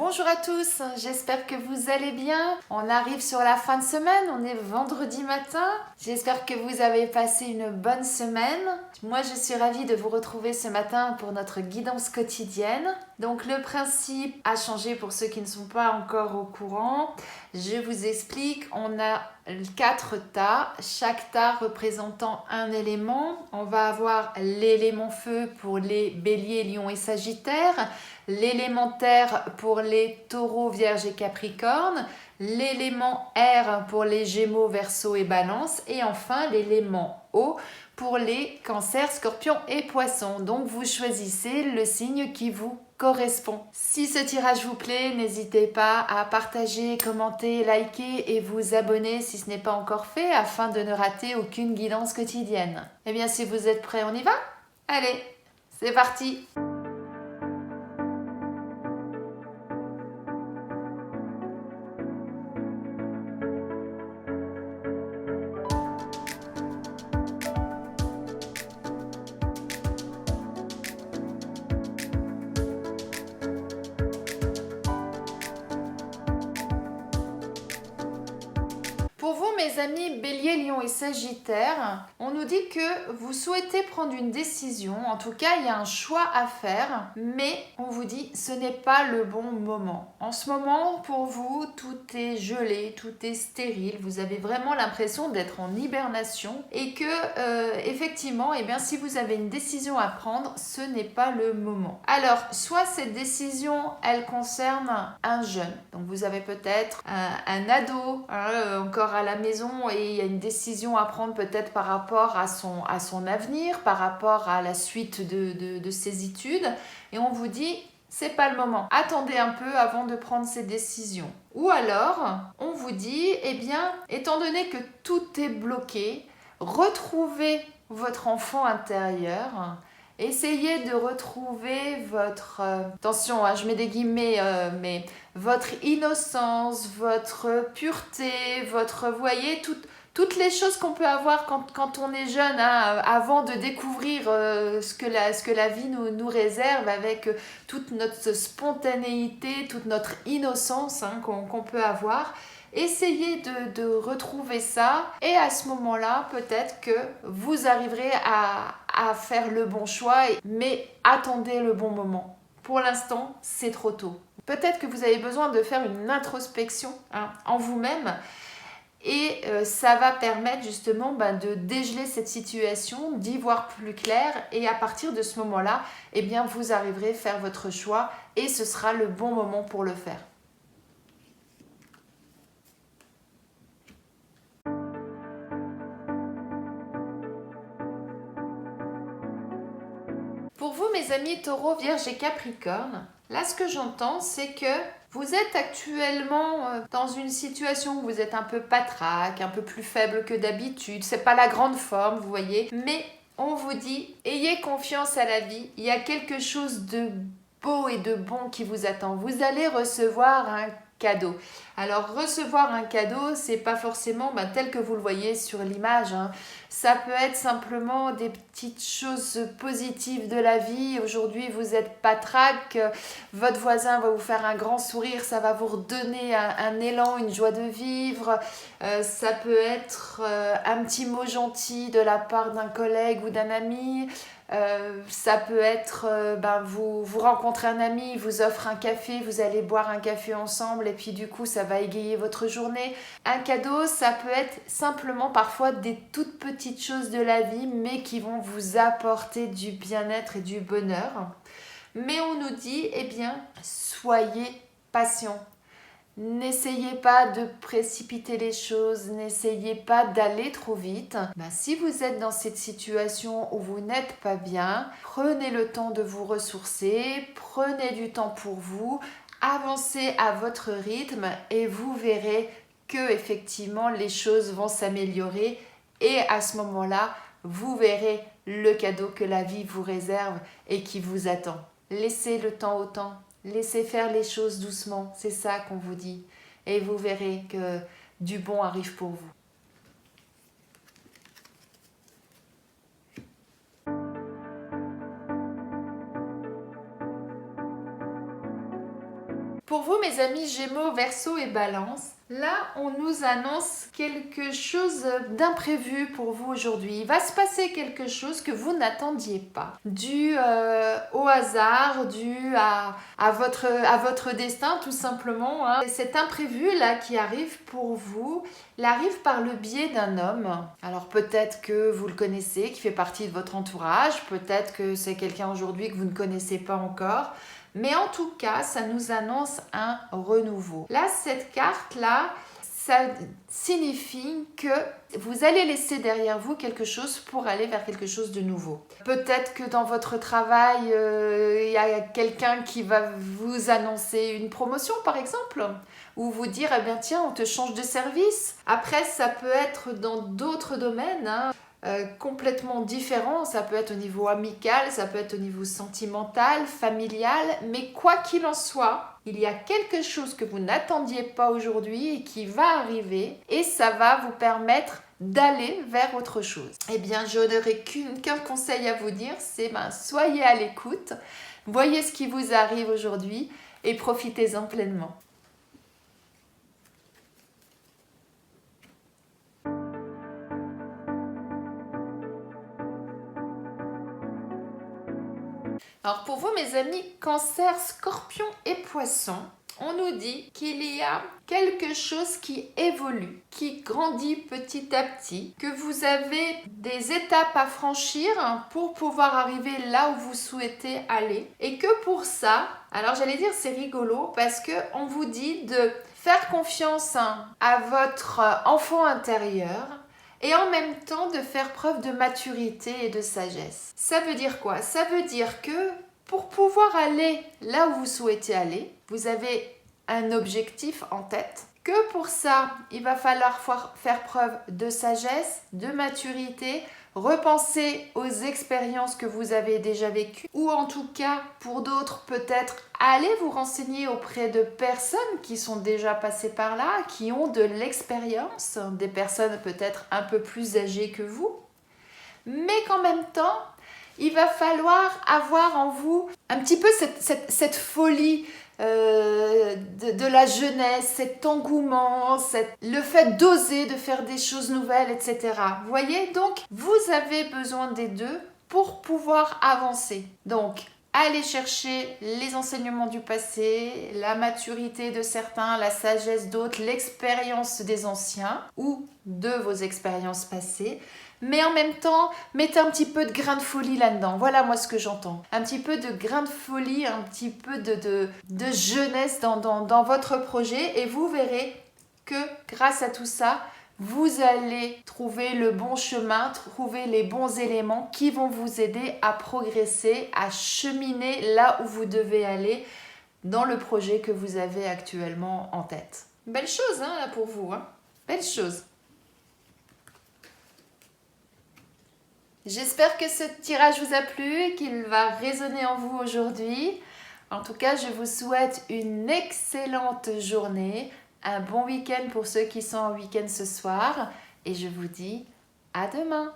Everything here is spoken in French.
Bonjour à tous, j'espère que vous allez bien. On arrive sur la fin de semaine, on est vendredi matin. J'espère que vous avez passé une bonne semaine. Moi, je suis ravie de vous retrouver ce matin pour notre guidance quotidienne. Donc, le principe a changé pour ceux qui ne sont pas encore au courant. Je vous explique, on a 4 tas, chaque tas représentant un élément. On va avoir l'élément feu pour les béliers, lions et sagittaires, l'élément terre pour les taureaux, vierges et capricornes, l'élément air pour les gémeaux, verseaux et balance, et enfin l'élément eau pour les cancers, scorpions et poissons. Donc vous choisissez le signe qui vous correspond. Si ce tirage vous plaît, n'hésitez pas à partager, commenter, liker et vous abonner si ce n'est pas encore fait afin de ne rater aucune guidance quotidienne. Eh bien, si vous êtes prêts, on y va? Allez, c'est parti! Pour vous, mes amis Bélier, Lion et Sagittaire, on nous dit que vous souhaitez prendre une décision. En tout cas, il y a un choix à faire, mais on vous dit ce n'est pas le bon moment. En ce moment, pour vous, tout est gelé, tout est stérile. Vous avez vraiment l'impression d'être en hibernation et que, effectivement, eh bien, si vous avez une décision à prendre, ce n'est pas le moment. Alors, soit cette décision, elle concerne un jeune. Donc, vous avez peut-être un ado, encore à la maison et il y a une décision à prendre peut-être par rapport à son avenir, par rapport à la suite de ses études et on vous dit c'est pas le moment. Attendez un peu avant de prendre ces décisions. Ou alors, on vous dit, eh bien, étant donné que tout est bloqué, retrouvez votre enfant intérieur. Essayez de retrouver votre, attention, je mets des guillemets, mais votre innocence, votre pureté, votre, vous voyez, toutes les choses qu'on peut avoir quand on est jeune, avant de découvrir ce que la vie nous réserve avec toute notre spontanéité, toute notre innocence qu'on peut avoir. Essayez de retrouver ça et à ce moment-là, peut-être que vous arriverez à faire le bon choix, mais attendez le bon moment. Pour l'instant, c'est trop tôt. Peut-être que vous avez besoin de faire une introspection en vous-même et ça va permettre justement de dégeler cette situation, d'y voir plus clair et à partir de ce moment-là, eh bien, vous arriverez à faire votre choix et ce sera le bon moment pour le faire. Pour vous, mes amis Taureau, Vierge et Capricorne, là, ce que j'entends, c'est que vous êtes actuellement dans une situation où vous êtes un peu patraque, un peu plus faible que d'habitude. C'est pas la grande forme, vous voyez, mais on vous dit, ayez confiance à la vie. Il y a quelque chose de beau et de bon qui vous attend. Vous allez recevoir un cadeau. Alors recevoir un cadeau, c'est pas forcément tel que vous le voyez sur l'image. Ça peut être simplement des petites choses positives de la vie. Aujourd'hui, vous êtes patraque, votre voisin va vous faire un grand sourire, ça va vous redonner un élan, une joie de vivre. Ça peut être un petit mot gentil de la part d'un collègue ou d'un ami. Ça peut être vous rencontrez un ami, il vous offre un café, vous allez boire un café ensemble et puis du coup ça va égayer votre journée. Un cadeau, ça peut être simplement parfois des toutes petites choses de la vie mais qui vont vous apporter du bien-être et du bonheur. Mais on nous dit, eh bien, soyez patient. N'essayez pas de précipiter les choses, n'essayez pas d'aller trop vite. Si vous êtes dans cette situation où vous n'êtes pas bien, prenez le temps de vous ressourcer, prenez du temps pour vous, avancez à votre rythme et vous verrez que effectivement les choses vont s'améliorer et à ce moment-là, vous verrez le cadeau que la vie vous réserve et qui vous attend. Laissez le temps au temps. Laissez faire les choses doucement, c'est ça qu'on vous dit. Et vous verrez que du bon arrive pour vous. Pour vous, mes amis Gémeaux, Verseau et Balance, là, on nous annonce quelque chose d'imprévu pour vous aujourd'hui. Il va se passer quelque chose que vous n'attendiez pas, dû au hasard, dû à votre destin, tout simplement. Hein. Cet imprévu-là qui arrive pour vous, il arrive par le biais d'un homme. Alors peut-être que vous le connaissez, qui fait partie de votre entourage, peut-être que c'est quelqu'un aujourd'hui que vous ne connaissez pas encore. Mais en tout cas, ça nous annonce un renouveau. Là, cette carte-là, ça signifie que vous allez laisser derrière vous quelque chose pour aller vers quelque chose de nouveau. Peut-être que dans votre travail, il y a quelqu'un qui va vous annoncer une promotion, par exemple, ou vous dire, eh bien tiens, on te change de service. Après, ça peut être dans d'autres domaines, hein. Complètement différent, ça peut être au niveau amical, ça peut être au niveau sentimental, familial, mais quoi qu'il en soit, il y a quelque chose que vous n'attendiez pas aujourd'hui et qui va arriver et ça va vous permettre d'aller vers autre chose. Eh bien, je n'aurai qu'un conseil à vous dire, c'est soyez à l'écoute, voyez ce qui vous arrive aujourd'hui et profitez-en pleinement. Alors pour vous mes amis Cancer, Scorpion et Poisson, on nous dit qu'il y a quelque chose qui évolue, qui grandit petit à petit, que vous avez des étapes à franchir pour pouvoir arriver là où vous souhaitez aller. Et que pour ça, alors j'allais dire c'est rigolo parce qu'on vous dit de faire confiance à votre enfant intérieur, et en même temps de faire preuve de maturité et de sagesse. Ça veut dire quoi? Ça veut dire que pour pouvoir aller là où vous souhaitez aller, vous avez un objectif en tête. Que pour ça, il va falloir faire preuve de sagesse, de maturité, repenser aux expériences que vous avez déjà vécues ou en tout cas pour d'autres peut-être aller vous renseigner auprès de personnes qui sont déjà passées par là, qui ont de l'expérience, des personnes peut-être un peu plus âgées que vous, mais qu'en même temps il va falloir avoir en vous un petit peu cette folie de la jeunesse, cet engouement, le fait d'oser, de faire des choses nouvelles, etc. Vous voyez, donc vous avez besoin des deux pour pouvoir avancer. Donc, allez chercher les enseignements du passé, la maturité de certains, la sagesse d'autres, l'expérience des anciens ou de vos expériences passées. Mais en même temps, mettez un petit peu de grain de folie là-dedans. Voilà moi ce que j'entends. Un petit peu de grain de folie, un petit peu de jeunesse dans votre projet. Et vous verrez que grâce à tout ça, vous allez trouver le bon chemin, trouver les bons éléments qui vont vous aider à progresser, à cheminer là où vous devez aller dans le projet que vous avez actuellement en tête. Belle chose là pour vous. Belle chose. J'espère que ce tirage vous a plu et qu'il va résonner en vous aujourd'hui. En tout cas, je vous souhaite une excellente journée, un bon week-end pour ceux qui sont en week-end ce soir et je vous dis à demain.